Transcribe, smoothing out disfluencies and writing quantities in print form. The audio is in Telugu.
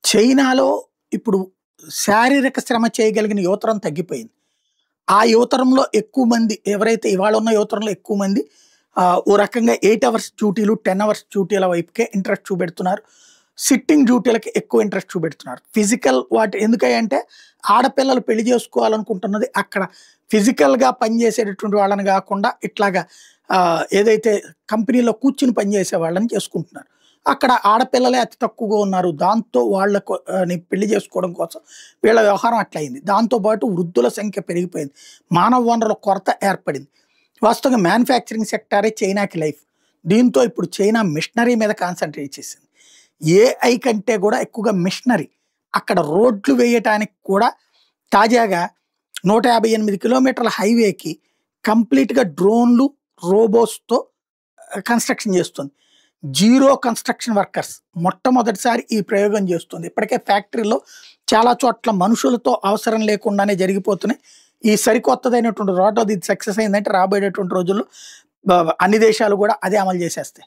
చైనాలో ఇప్పుడు శారీరక శ్రమ చేయగలిగిన యువతరం తగ్గిపోయింది. ఆ యువతరంలో ఎక్కువ మంది ఎవరైతే ఇవాళ ఉన్న యువతరంలో ఎక్కువ మంది ఓ రకంగా 8 అవర్స్ డ్యూటీలు, 10 అవర్స్ డ్యూటీల వైపుకే ఇంట్రెస్ట్ చూపెడుతున్నారు. సిట్టింగ్ డ్యూటీలకి ఎక్కువ ఇంట్రెస్ట్ చూపెడుతున్నారు. ఫిజికల్ వాటి ఎందుకంటే ఆడపిల్లలు పెళ్లి చేసుకోవాలనుకుంటున్నది అక్కడ ఫిజికల్‌గా పనిచేసేటటువంటి వాళ్ళని గాకుండా ఇట్లాగా ఏదైతే కంపెనీలో కూర్చొని పనిచేసే వాళ్ళని చేసుకుంటున్నారు. అక్కడ ఆడపిల్లలే అతి తక్కువగా ఉన్నారు. దాంతో వాళ్ళకు పెళ్లి చేసుకోవడం కోసం వీళ్ళ వ్యవహారం అట్లా అయింది. దాంతో పాటు వృద్ధుల సంఖ్య పెరిగిపోయింది. మానవ వనరుల కొరత ఏర్పడింది. వాస్తవంగా మ్యానుఫ్యాక్చరింగ్ సెక్టారే చైనాకి లైఫ్. దీంతో ఇప్పుడు చైనా మిషనరీ మీద కాన్సంట్రేట్ చేసింది. ఏఐ కంటే కూడా ఎక్కువగా మిషనరీ. అక్కడ రోడ్లు వేయటానికి కూడా తాజాగా 158 కిలోమీటర్ల హైవేకి కంప్లీట్‌గా డ్రోన్లు, రోబోట్స్‌తో కన్‌స్ట్రక్షన్ చేస్తుంది. జీరో కన్‌స్ట్రక్షన్ వర్కర్స్ మొట్టమొదటిసారి ఈ ప్రయోగం చేస్తుంది. ఇప్పటికే ఫ్యాక్టరీలో చాలా చోట్ల మనుషులతో అవసరం లేకుండానే జరిగిపోతున్నాయి. ఈ సరికొత్తదైనటువంటి రోడ్ అది సక్సెస్ అయిందంటే రాబోయేటటువంటి రోజుల్లో అన్ని దేశాలు కూడా అదే అమలు చేసేస్తాయి.